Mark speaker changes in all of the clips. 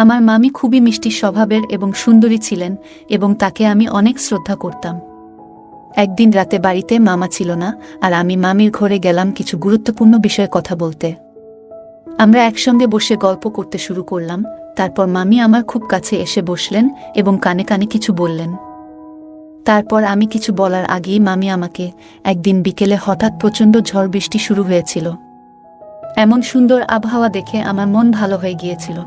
Speaker 1: আমার মামি খুবই মিষ্টি স্বভাবের এবং সুন্দরী ছিলেন এবং তাকে আমি অনেক শ্রদ্ধা করতাম। একদিন রাতে বাড়িতে মামা ছিল না, আর আমি মামির ঘরে গেলাম কিছু গুরুত্বপূর্ণ বিষয়ে কথা বলতে। আমরা একসঙ্গে বসে গল্প করতে শুরু করলাম। তারপর মামি আমার খুব কাছে এসে বসলেন এবং কানে কানে কিছু বললেন। তারপর আমি কিছু বলার আগেই মামি আমাকে, একদিন বিকেলে হঠাৎ প্রচণ্ড ঝড় বৃষ্টি শুরু হয়েছিল। এমন সুন্দর আবহাওয়া দেখে আমার মন ভালো হয়ে গিয়েছিল।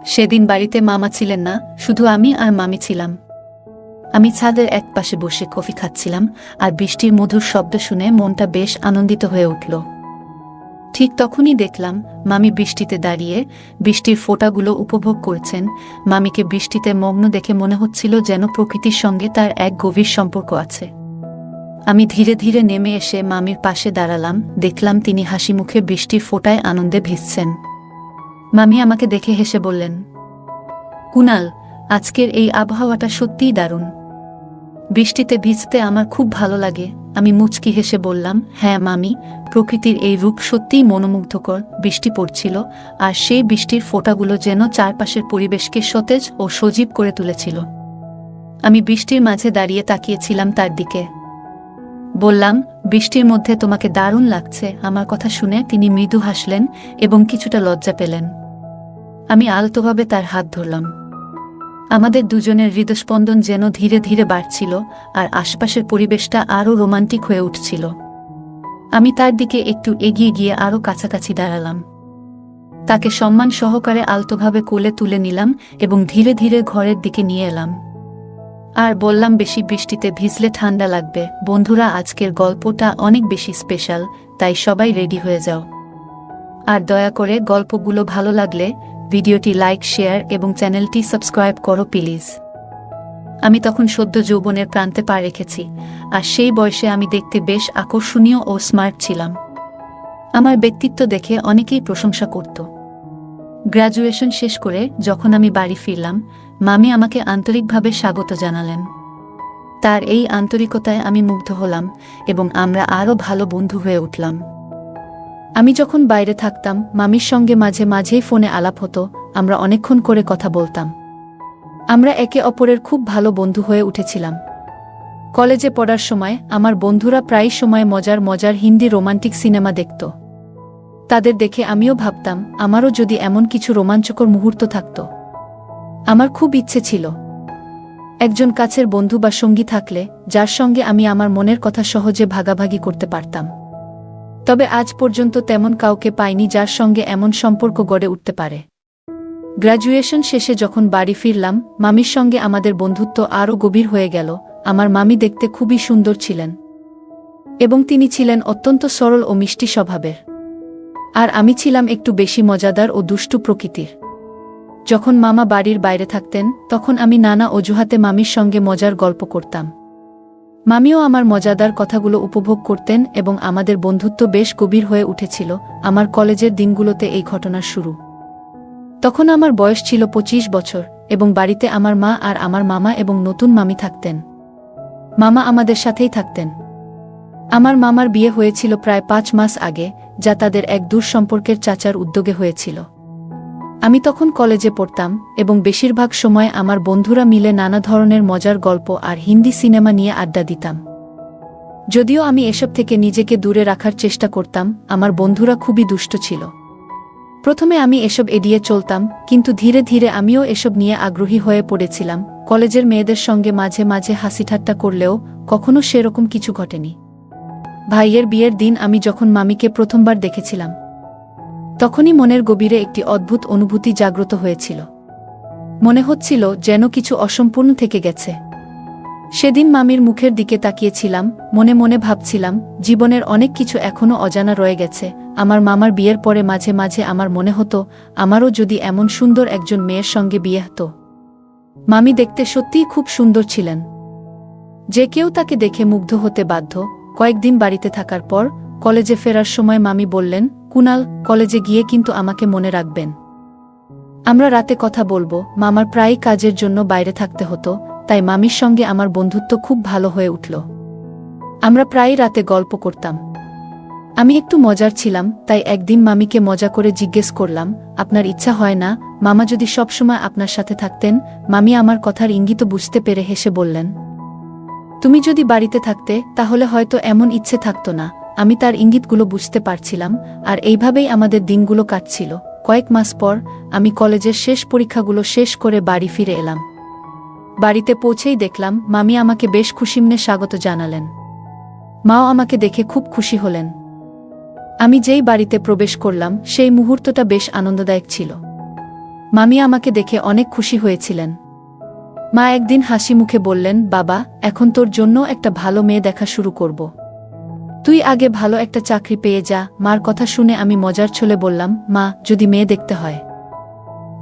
Speaker 1: সেদিন বাড়িতে মামা ছিলেন না, শুধু আমি আর মামি ছিলাম। আমি ছাদের এক পাশে বসে কফি খাচ্ছিলাম, আর বৃষ্টির মধুর শব্দ শুনে মনটা বেশ আনন্দিত হয়ে উঠল। ঠিক তখনই দেখলাম মামি বৃষ্টিতে দাঁড়িয়ে বৃষ্টির ফোঁটাগুলো উপভোগ করছেন। মামিকে বৃষ্টিতে মগ্ন দেখে মনে হচ্ছিল যেন প্রকৃতির সঙ্গে তার এক গভীর সম্পর্ক আছে। আমি ধীরে ধীরে নেমে এসে মামির পাশে দাঁড়ালাম। দেখলাম তিনি হাসি মুখে বৃষ্টির ফোঁটায় আনন্দে ভিজছেন। মামি আমাকে দেখে হেসে বললেন, কুনাল, আজকের এই আবহাওয়াটা সত্যিই দারুণ। বৃষ্টিতে ভিজতে আমার খুব ভালো লাগে। আমি মুচকি হেসে বললাম, হ্যাঁ মামি, প্রকৃতির এই রূপ সত্যিই মনোমুগ্ধকর। বৃষ্টি পড়ছিল, আর সেই বৃষ্টির ফোঁটাগুলো যেন চারপাশের পরিবেশকে সতেজ ও সজীব করে তুলেছিল। আমি বৃষ্টির মাঝে দাঁড়িয়ে তাকিয়েছিলাম তার দিকে। বললাম, বৃষ্টির মধ্যে তোমাকে দারুণ লাগছে। আমার কথা শুনে তিনি মৃদু হাসলেন এবং কিছুটা লজ্জা পেলেন। আমি আলতোভাবে তার হাত ধরলাম। আমাদের দুজনের হৃদস্পন্দন যেন ধীরে ধীরে বাড়ছিল, আর আশপাশের পরিবেশটা আরও রোমান্টিক হয়ে উঠছিল। আমি তার দিকে একটু এগিয়ে গিয়ে আরও কাছাকাছি দাঁড়ালাম। তাকে সম্মান সহকারে আলতোভাবে কোলে তুলে নিলাম এবং ধীরে ধীরে ঘরের দিকে নিয়ে এলাম। আর বললাম, বেশি বৃষ্টিতে ভিজলে ঠান্ডা লাগবে। বন্ধুরা, আজকের গল্পটা অনেক বেশি স্পেশাল, তাই সবাই রেডি হয়ে যাও। আর দয়া করে গল্পগুলো ভালো লাগলে ভিডিওটি লাইক, শেয়ার এবং চ্যানেলটি সাবস্ক্রাইব করো প্লিজ। আমি তখন সদ্য যৌবনের প্রান্তে পা রেখেছি, আর সেই বয়সে আমি দেখতে বেশ আকর্ষণীয় ও স্মার্ট ছিলাম। আমার ব্যক্তিত্ব দেখে অনেকেই প্রশংসা করত। গ্র্যাজুয়েশন শেষ করে যখন আমি বাড়ি ফিরলাম, মামি আমাকে আন্তরিকভাবে স্বাগত জানালেন। তার এই আন্তরিকতায় আমি মুগ্ধ হলাম এবং আমরা আরও ভালো বন্ধু হয়ে উঠলাম। আমি যখন বাইরে থাকতাম, মামির সঙ্গে মাঝে মাঝেই ফোনে আলাপ হতো। আমরা অনেকক্ষণ করে কথা বলতাম। আমরা একে অপরের খুব ভালো বন্ধু হয়ে উঠেছিলাম। কলেজে পড়ার সময় আমার বন্ধুরা প্রায় সময় মজার মজার হিন্দি রোমান্টিক সিনেমা দেখত। তাদের দেখে আমিও ভাবতাম, আমারও যদি এমন কিছু রোমাঞ্চকর মুহূর্ত থাকত। আমার খুব ইচ্ছে ছিল একজন কাছের বন্ধু বা সঙ্গী থাকলে, যার সঙ্গে আমি আমার মনের কথা সহজে ভাগাভাগি করতে পারতাম। তবে আজ পর্যন্ত তেমন কাউকে পাইনি যার সঙ্গে এমন সম্পর্ক গড়ে উঠতে পারে। গ্র্যাজুয়েশন শেষে যখন বাড়ি ফিরলাম, মামির সঙ্গে আমাদের বন্ধুত্ব আরও গভীর হয়ে গেল। আমার মামি দেখতে খুবই সুন্দর ছিলেন এবং তিনি ছিলেন অত্যন্ত সরল ও মিষ্টি স্বভাবের। আর আমি ছিলাম একটু বেশি মজাদার ও দুষ্টু প্রকৃতির। যখন মামা বাড়ির বাইরে থাকতেন, তখন আমি নানা অজুহাতে মামির সঙ্গে মজার গল্প করতাম। মামিও আমার মজাদার কথাগুলো উপভোগ করতেন এবং আমাদের বন্ধুত্ব বেশ গভীর হয়ে উঠেছিল। আমার কলেজের দিনগুলোতে এই ঘটনার শুরু। তখন আমার বয়স ছিল 25 বছর এবং বাড়িতে আমার মা আর আমার মামা এবং নতুন মামি থাকতেন। মামা আমাদের সাথেই থাকতেন। আমার মামার বিয়ে হয়েছিল প্রায় 5 মাস আগে, যা তাদের এক দূর সম্পর্কের চাচার উদ্যোগে হয়েছিল। আমি তখন কলেজে পড়তাম এবং বেশিরভাগ সময় আমার বন্ধুরা মিলে নানা ধরনের মজার গল্প আর হিন্দি সিনেমা নিয়ে আড্ডা দিতাম। যদিও আমি এসব থেকে নিজেকে দূরে রাখার চেষ্টা করতাম, আমার বন্ধুরা খুবই দুষ্ট ছিল। প্রথমে আমি এসব এড়িয়ে চলতাম, কিন্তু ধীরে ধীরে আমিও এসব নিয়ে আগ্রহী হয়ে পড়েছিলাম। কলেজের মেয়েদের সঙ্গে মাঝে মাঝে হাসিঠাট্টা করলেও কখনো সেরকম কিছু ঘটেনি। ভাইয়ের বিয়ের দিন আমি যখন মামিকে প্রথমবার দেখেছিলাম, তখনই মনের গভীরে একটি অদ্ভুত অনুভূতি জাগ্রত হয়েছিল। মনে হচ্ছিল যেন কিছু অসম্পূর্ণ থেকে গেছে। সেদিন মামির মুখের দিকে তাকিয়েছিলাম, মনে মনে ভাবছিলাম, জীবনের অনেক কিছু এখনো অজানা রয়ে গেছে। আমার মামার বিয়ের পরে মাঝে মাঝে আমার মনে হতো, আমারও যদি এমন সুন্দর একজন মেয়ের সঙ্গে বিয়ে হতো। মামি দেখতে সত্যিই খুব সুন্দর ছিলেন। যে কেউ তাকে দেখে মুগ্ধ হতে বাধ্য। কয়েকদিন বাড়িতে থাকার পর কলেজে ফেরার সময় মামি বললেন, কুনাল, কলেজে গিয়ে কিন্তু আমাকে মনে রাখবেন। আমরা রাতে কথা বলবো। মামার প্রায়ই কাজের জন্য বাইরে থাকতে হতো, তাই মামির সঙ্গে আমার বন্ধুত্ব খুব ভালো হয়ে উঠল। আমরা প্রায়ই রাতে গল্প করতাম। আমি একটু মজার ছিলাম, তাই একদিন মামিকে মজা করে জিজ্ঞেস করলাম, আপনার ইচ্ছা হয় না মামা যদি সবসময় আপনার সাথে থাকতেন। মামি আমার কথার ইঙ্গিত বুঝতে পেরে হেসে বললেন, তুমি যদি বাড়িতে থাকতে তাহলে হয়তো এমন ইচ্ছে থাকতো না। আমি তার ইঙ্গিতগুলো বুঝতে পারছিলাম, আর এইভাবেই আমাদের দিনগুলো কাটছিল। কয়েক মাস পর আমি কলেজের শেষ পরীক্ষাগুলো শেষ করে বাড়ি ফিরে এলাম। বাড়িতে পৌঁছেই দেখলাম মামি আমাকে বেশ খুশিমনে স্বাগত জানালেন। মাও আমাকে দেখে খুব খুশি হলেন। আমি যেই বাড়িতে প্রবেশ করলাম সেই মুহূর্তটা বেশ আনন্দদায়ক ছিল। মামি আমাকে দেখে অনেক খুশি হয়েছিলেন। মা একদিন হাসি মুখে বললেন, বাবা, এখন তোর জন্য একটা ভালো মেয়ে দেখা শুরু করব। তুই আগে ভালো একটা চাকরি পেয়ে যা। মার কথা শুনে আমি মজার ছলে বললাম, মা, যদি মেয়ে দেখতে হয়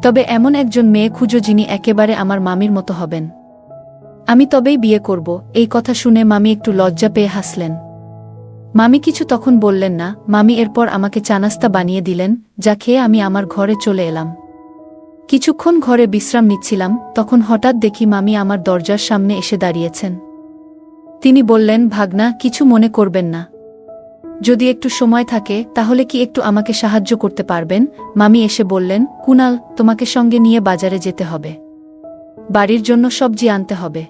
Speaker 1: তবে এমন একজন মেয়ে খুঁজো যিনি একেবারে আমার মামির মতো হবেন। আমি তবেই বিয়ে করব। এই কথা শুনে মামি একটু লজ্জা পেয়ে হাসলেন। মামি কিছু তখন বললেন না। মামি এরপর আমাকে চা নাস্তা বানিয়ে দিলেন, যা খেয়ে আমি আমার ঘরে চলে এলাম। কিছুক্ষণ ঘরে বিশ্রাম নিচ্ছিলাম, তখন হঠাৎ দেখি মামি আমার দরজার সামনে এসে দাঁড়িয়েছেন। তিনি বললেন, ভাগনা, কিছু মনে করবেন না। যদি একটু সময় থাকে তাহলে কি একটু আমাকে সাহায্য করতে পারবেন? মামি এসে বললেন, কুনাল, তোমাকে সঙ্গে নিয়ে বাজারে যেতে হবে। বাড়ির জন্য সবজি আনতে হবে।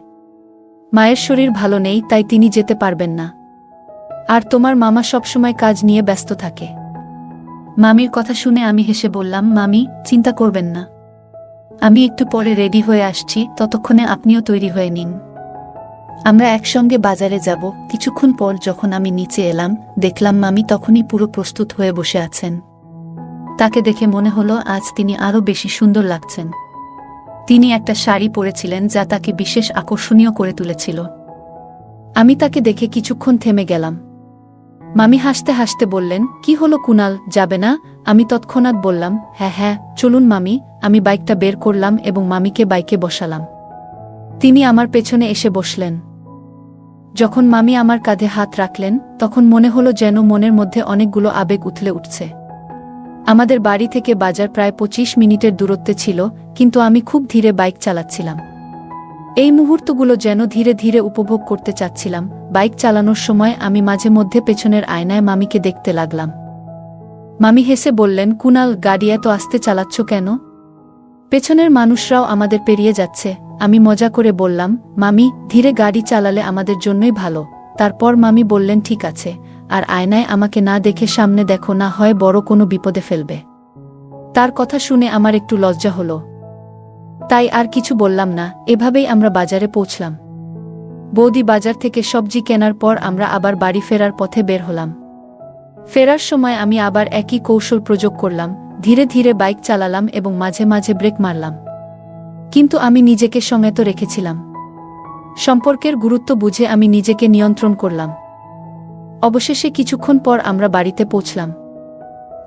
Speaker 1: মায়ের শরীর ভালো নেই, তাই তিনি যেতে পারবেন না। আর তোমার মামা সবসময় কাজ নিয়ে ব্যস্ত থাকে। মামির কথা শুনে আমি হেসে বললাম, মামি, চিন্তা করবেন না। আমি একটু পরে রেডি হয়ে আসছি, ততক্ষণে আপনিও তৈরি হয়ে নিন। আমরা একসঙ্গে বাজারে যাব। কিছুক্ষণ পর যখন আমি নিচে এলাম, দেখলাম মামি তখনই পুরো প্রস্তুত হয়ে বসে আছেন। তাকে দেখে মনে হলো আজ তিনি আরও বেশি সুন্দর লাগছেন। তিনি একটা শাড়ি পরেছিলেন যা তাকে বিশেষ আকর্ষণীয় করে তুলেছিল। আমি তাকে দেখে কিছুক্ষণ থেমে গেলাম। মামি হাসতে হাসতে বললেন, কি হলো কুনাল, যাবে না? আমি তৎক্ষণাৎ বললাম, হ্যাঁ হ্যাঁ, চলুন মামি। আমি বাইকটা বের করলাম এবং মামিকে বাইকে বসালাম। তিনি আমার পেছনে এসে বসলেন। যখন মামি আমার কাঁধে হাত রাখলেন তখন মনে হলো যেন মনের মধ্যে অনেকগুলো আবেগ উথলে উঠছে। আমাদের বাড়ি থেকে বাজার প্রায় 25 মিনিটের দূরত্বে ছিল, কিন্তু আমি খুব ধীরে বাইক চালাচ্ছিলাম। এই মুহূর্তগুলো যেন ধীরে ধীরে উপভোগ করতে চাচ্ছিলাম। বাইক চালানোর সময় আমি মাঝে মধ্যে পেছনের আয়নায় মামিকে দেখতে লাগলাম। মামি হেসে বললেন, কুনাল, গাড়ি এত আস্তে চালাচ্ছ কেন? পেছনের মানুষরাও আমাদের পেরিয়ে যাচ্ছে। আমি মজা করে বললাম, মামি, ধীরে গাড়ি চালালে আমাদের জন্যই ভালো। তারপর মামি বললেন, ঠিক আছে, আর আয়নায় আমাকে না দেখে সামনে দেখো, না হয় বড় কোনো বিপদে ফেলবে। তার কথা শুনে আমার একটু লজ্জা হলো, তাই আর কিছু বললাম না। এভাবেই আমরা বাজারে পৌঁছলাম। বৌদি বাজার থেকে সবজি কেনার পর আমরা আবার বাড়ি ফেরার পথে বের হলাম। ফেরার সময় আমি আবার একই কৌশল প্রয়োগ করলাম। ধীরে ধীরে বাইক চালালাম এবং মাঝে মাঝে ব্রেক মারলাম, কিন্তু আমি নিজেকে সংযত রেখেছিলাম। সম্পর্কের গুরুত্ব বুঝে আমি নিজেকে নিয়ন্ত্রণ করলাম। অবশেষে কিছুক্ষণ পর আমরা বাড়িতে পৌঁছলাম।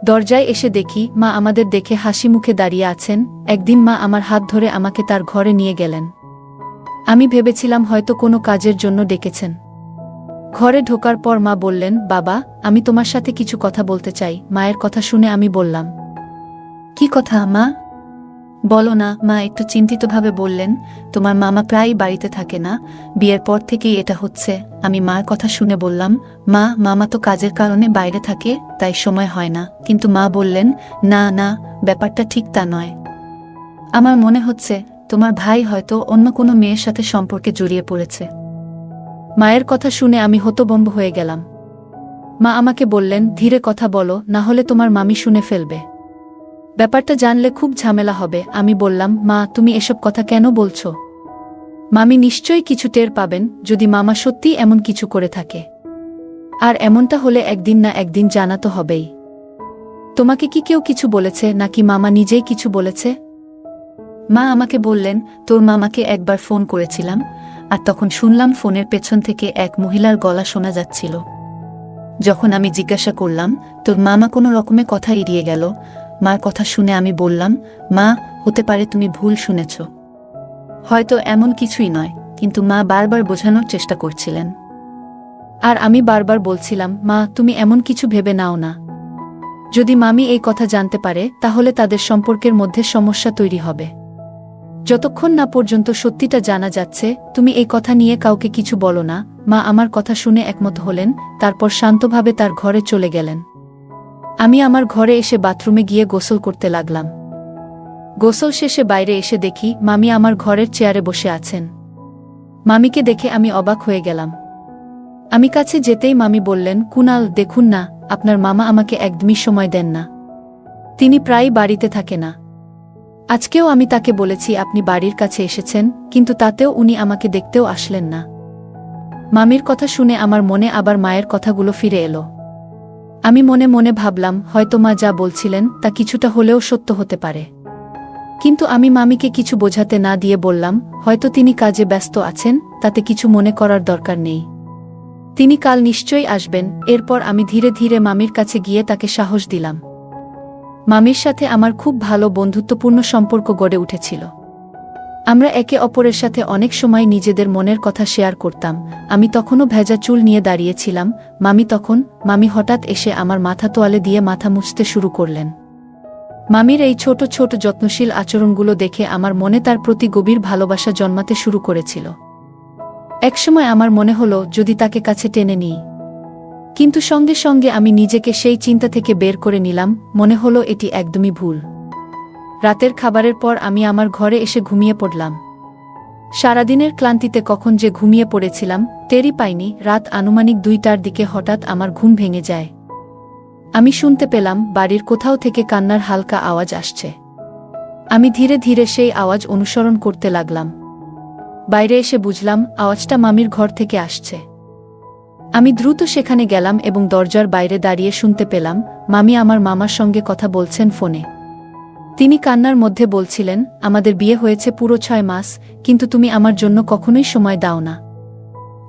Speaker 1: দরজায় এসে দেখি মা আমাদের দেখে হাসি মুখে দাঁড়িয়ে আছেন। একদিন মা আমার হাত ধরে আমাকে তার ঘরে নিয়ে গেলেন। আমি ভেবেছিলাম হয়তো কোনো কাজের জন্য ডেকেছেন। ঘরে ঢোকার পর মা বললেন, বাবা, আমি তোমার সাথে কিছু কথা বলতে চাই। মায়ের কথা শুনে আমি বললাম, কি কথা মা? বলো না। মা একটু চিন্তিতভাবে বললেন, তোমার মামা প্রায়ই বাড়িতে থাকে না, বিয়ের পর থেকেই এটা হচ্ছে। আমি মার কথা শুনে বললাম, মা, মামা তো কাজের কারণে বাইরে থাকে, তাই সময় হয় না। কিন্তু মা বললেন, না না, ব্যাপারটা ঠিক তা নয়। আমার মনে হচ্ছে তোমার ভাই হয়তো অন্য কোনো মেয়ের সাথে সম্পর্কে জড়িয়ে পড়েছে। মায়ের কথা শুনে আমি হতভম্ব হয়ে গেলাম। মা আমাকে বললেন, ধীরে কথা বলো, না হলে তোমার মামি শুনে ফেলবে। ব্যাপারটা জানলে খুব ঝামেলা হবে। আমি বললাম, মা, তুমি এসব কথা কেন বলছো? মামি নিশ্চয়ই কিছু টের পাবেন যদি মামা সত্যি এমন কিছু করে থাকে। আর এমনটা হলে একদিন না একদিন জানা তো হবেই। তোমাকে কি কেউ কিছু বলেছে, নাকি মামা নিজেই কিছু বলেছে? মা আমাকে বললেন, তোর মামাকে একবার ফোন করেছিলাম, আর তখন শুনলাম ফোনের পেছন থেকে এক মহিলার গলা শোনা যাচ্ছিল। যখন আমি জিজ্ঞাসা করলাম, তোর মামা কোনো রকমে কথা এড়িয়ে গেল। মার কথা শুনে আমি বললাম, মা, হতে পারে তুমি ভুল শুনেছ, হয়তো এমন কিছুই নয়। কিন্তু মা বারবার বোঝানোর চেষ্টা করছিলেন, আর আমি বারবার বলছিলাম, মা, তুমি এমন কিছু ভেবে নাও না। যদি মামি এই কথা জানতে পারে তাহলে তাদের সম্পর্কের মধ্যে সমস্যা তৈরি হবে। যতক্ষণ না পর্যন্ত সত্যিটা জানা যাচ্ছে, তুমি এই কথা নিয়ে কাউকে কিছু বলো না। মা আমার কথা শুনে একমত হলেন, তারপর শান্তভাবে তার ঘরে চলে গেলেন। আমি আমার ঘরে এসে বাথরুমে গিয়ে গোসল করতে লাগলাম। গোসল শেষে বাইরে এসে দেখি মামি আমার ঘরের চেয়ারে বসে আছেন। মামিকে দেখে আমি অবাক হয়ে গেলাম। আমি কাছে যেতেই মামি বললেন, কুনাল, দেখুন না, আপনার মামা আমাকে একদমই সময় দেন না। তিনি প্রায় বাড়িতে থাকে না। আজকেও আমি তাকে বলেছি আপনি বাড়ির কাছে এসেছেন, কিন্তু তাতেও উনি আমাকে দেখতেও আসলেন না। মামির কথা শুনে আমার মনে আবার মায়ের কথাগুলো ফিরে এলো। আমি মনে মনে ভাবলাম, হয়তো মা যা বলছিলেন তা কিছুটা হলেও সত্য হতে পারে। কিন্তু আমি মামিকে কিছু বোঝাতে না দিয়ে বললাম, হয়তো তিনি কাজে ব্যস্ত আছেন, তাতে কিছু মনে করার দরকার নেই। তিনি কাল নিশ্চয়ই আসবেন। এরপর আমি ধীরে ধীরে মামির কাছে গিয়ে তাকে সাহস দিলাম। মামির সাথে আমার খুব ভালো বন্ধুত্বপূর্ণ সম্পর্ক গড়ে উঠেছিল। আমরা একে অপরের সাথে অনেক সময় নিজেদের মনের কথা শেয়ার করতাম। আমি তখনও ভেজা চুল নিয়ে দাঁড়িয়েছিলাম। মামি হঠাৎ এসে আমার মাথা তোয়ালে দিয়ে মাথা মুছতে শুরু করলেন। মামির এই ছোট ছোট যত্নশীল আচরণগুলো দেখে আমার মনে তার প্রতি গভীর ভালোবাসা জন্মাতে শুরু করেছিল। একসময় আমার মনে হলো যদি তাকে কাছে টেনে নিই, কিন্তু সঙ্গে সঙ্গে আমি নিজেকে সেই চিন্তা থেকে বের করে নিলাম। মনে হলো এটি একদমই ভুল। রাতের খাবারের পর আমি আমার ঘরে এসে ঘুমিয়ে পড়লাম। সারাদিনের ক্লান্তিতে কখন যে ঘুমিয়ে পড়েছিলাম টেরই পাইনি। রাত আনুমানিক 2টার দিকে হঠাৎ আমার ঘুম ভেঙে যায়। আমি শুনতে পেলাম বাড়ির কোথাও থেকে কান্নার হালকা আওয়াজ আসছে। আমি ধীরে ধীরে সেই আওয়াজ অনুসরণ করতে লাগলাম। বাইরে এসে বুঝলাম আওয়াজটা মামির ঘর থেকে আসছে। আমি দ্রুত সেখানে গেলাম এবং দরজার বাইরে দাঁড়িয়ে শুনতে পেলাম মামি আমার মামার সঙ্গে কথা বলছেন ফোনে। তিনি কান্নার মধ্যে বলছিলেন, আমাদের বিয়ে হয়েছে পুরো 6 মাস, কিন্তু তুমি আমার জন্য কখনোই সময় দাও না।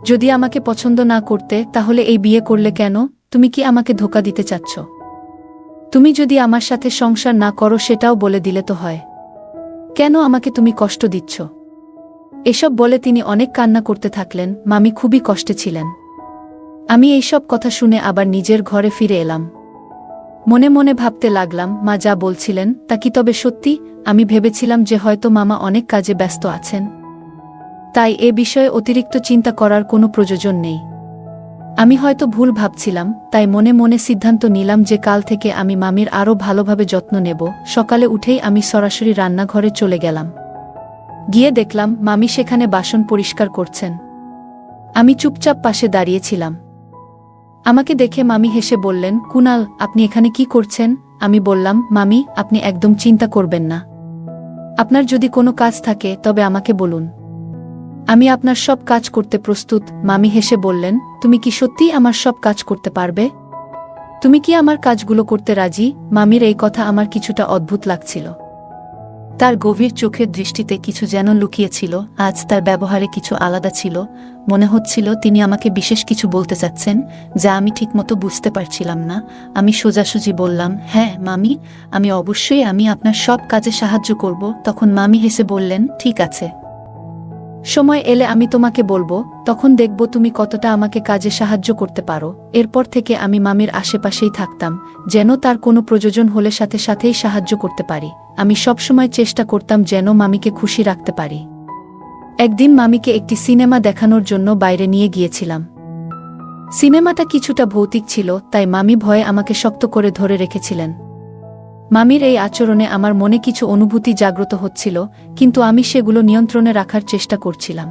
Speaker 1: যদি আমাকে পছন্দ না করতে তাহলে এই বিয়ে করলে কেন? তুমি কি আমাকে ধোঁকা দিতে চাচ্ছ? তুমি যদি আমার সাথে সংসার না করো সেটাও বলে দিলে তো হয়। কেন আমাকে তুমি কষ্ট দিচ্ছ? এসব বলে তিনি অনেক কান্না করতে থাকলেন। মামি খুবই কষ্টে ছিলেন। আমি এইসব কথা শুনে আবার নিজের ঘরে ফিরে এলাম। মনে মনে ভাবতে লাগলাম, মা যা বলছিলেন তা কি তবে সত্যি? আমি ভেবেছিলাম যে হয়তো মামা অনেক কাজে ব্যস্ত আছেন, তাই এ বিষয়ে অতিরিক্ত চিন্তা করার কোনো প্রয়োজন নেই। আমি হয়তো ভুল ভাবছিলাম, তাই মনে মনে সিদ্ধান্ত নিলাম যে কাল থেকে আমি মামির আরও ভালোভাবে যত্ন নেব। সকালে উঠেই আমি সরাসরি রান্নাঘরে চলে গেলাম। গিয়ে দেখলাম মামি সেখানে বাসন পরিষ্কার করছেন। আমি চুপচাপ পাশে দাঁড়িয়েছিলাম। আমাকে দেখে মামি হেসে বললেন, কুনাল, আপনি এখানে কি করছেন? আমি বললাম, মামি, আপনি একদম চিন্তা করবেন না। আপনার যদি কোনো কাজ থাকে তবে আমাকে বলুন, আমি আপনার সব কাজ করতে প্রস্তুত। মামি হেসে বললেন, তুমি কি সত্যিই আমার সব কাজ করতে পারবে? তুমি কি আমার কাজগুলো করতে রাজি? মামির এই কথা আমার কিছুটা অদ্ভুত লাগছিল। তার গভীর চোখের দৃষ্টিতে কিছু যেন লুকিয়েছিল। আজ তার ব্যবহারে কিছু আলাদা ছিল। মনে হচ্ছিল তিনি আমাকে বিশেষ কিছু বলতে চাচ্ছেন, যা আমি ঠিকমতো বুঝতে পারছিলাম না। আমি সোজাসুজি বললাম, হ্যাঁ মামি, আমি আপনার সব কাজে সাহায্য করব। তখন মামি হেসে বললেন, ঠিক আছে, সময় এলে আমি তোমাকে বলবো, তখন দেখব তুমি কতটা আমাকে কাজে সাহায্য করতে পারো। এরপর থেকে আমি মামির আশেপাশেই থাকতাম, যেন তার কোনো প্রয়োজন হলে সাথে সাথেই সাহায্য করতে পারি। আমি সবসময় চেষ্টা করতাম যেন মামিকে খুশি রাখতে পারি। একদিন মামিকে একটি সিনেমা দেখানোর জন্য বাইরে নিয়ে গিয়েছিলাম। সিনেমাটা কিছুটা ভৌতিক ছিল, তাই মামি ভয়ে আমাকে শক্ত করে ধরে রেখেছিলেন। মামির এই আচরণে আমার মনে কিছু অনুভূতি জাগ্রত হচ্ছিল, কিন্তু আমি সেগুলো নিয়ন্ত্রণে রাখার চেষ্টা করছিলাম।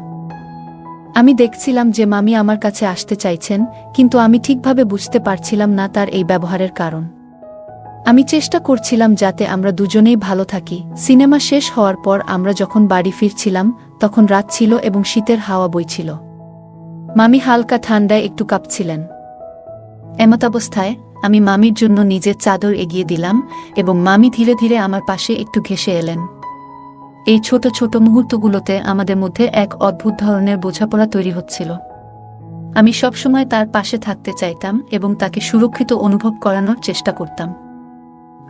Speaker 1: আমি দেখছিলাম যে মামি আমার কাছে আসতে চাইছেন, কিন্তু আমি ঠিকভাবে বুঝতে পারছিলাম না তার এই ব্যবহারের কারণ। আমি চেষ্টা করছিলাম যাতে আমরা দুজনেই ভালো থাকি। সিনেমা শেষ হওয়ার পর আমরা যখন বাড়ি ফিরছিলাম তখন রাত ছিল এবং শীতের হাওয়া বইছিল। মামি হালকা ঠান্ডায় একটু কাঁপছিলেন। এমতাবস্থায় আমি মামির জন্য নিজের চাদর এগিয়ে দিলাম এবং মামি ধীরে ধীরে আমার পাশে একটু ঘেঁষে এলেন। এই ছোট ছোট মুহূর্তগুলোতে আমাদের মধ্যে এক অদ্ভুত ধরনের বোঝাপড়া তৈরি হচ্ছিল। আমি সবসময় তার পাশে থাকতে চাইতাম এবং তাকে সুরক্ষিত অনুভব করানোর চেষ্টা করতাম।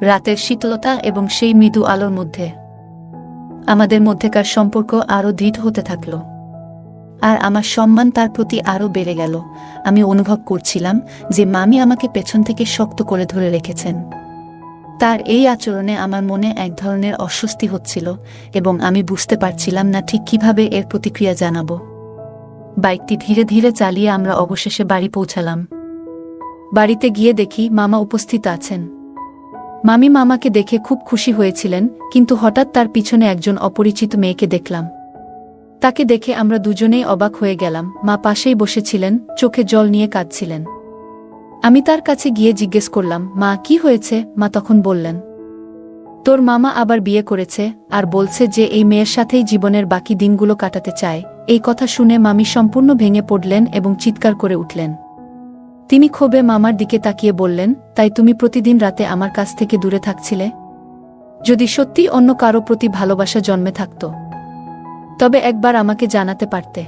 Speaker 1: রাতের শীতলতা এবং সেই মৃদু আলোর মধ্যে আমাদের মধ্যেকার সম্পর্ক আরও দৃঢ় হতে থাকল, আর আমার সম্মান তার প্রতি আরও বেড়ে গেল। আমি অনুভব করছিলাম যে মামি আমাকে পেছন থেকে শক্ত করে ধরে রেখেছেন। তার এই আচরণে আমার মনে এক ধরনের অস্বস্তি হচ্ছিল এবং আমি বুঝতে পারছিলাম না ঠিক কিভাবে এর প্রতিক্রিয়া জানাব। বাইকটি ধীরে ধীরে চালিয়ে আমরা অবশেষে বাড়ি পৌঁছালাম। বাড়িতে গিয়ে দেখি মামা উপস্থিত আছেন। মামি মামাকে দেখে খুব খুশি হয়েছিলেন, কিন্তু হঠাৎ তার পিছনে একজন অপরিচিত মেয়েকে দেখলাম। তাকে দেখে আমরা দুজনেই অবাক হয়ে গেলাম। মা পাশেই বসেছিলেন, চোখে জল নিয়ে কাঁদছিলেন। আমি তার কাছে গিয়ে জিজ্ঞেস করলাম, মা কি হয়েছে? মা তখন বললেন, তোর মামা আবার বিয়ে করেছে, আর বলছে যে এই মেয়ের সাথেই জীবনের বাকি দিনগুলো কাটাতে চায়। এই কথা শুনে মামি সম্পূর্ণ ভেঙে পড়লেন এবং চিৎকার করে উঠলেন। তিনি ক্ষোভে মামার দিকে তাকিয়ে বললেন, তাই তুমি প্রতিদিন রাতে আমার কাছ থেকে দূরে থাকছিলে? যদি সত্যি অন্য কারো প্রতি ভালোবাসা জন্মে থাকত, তবে একবার আমাকে জানাতে পারতে।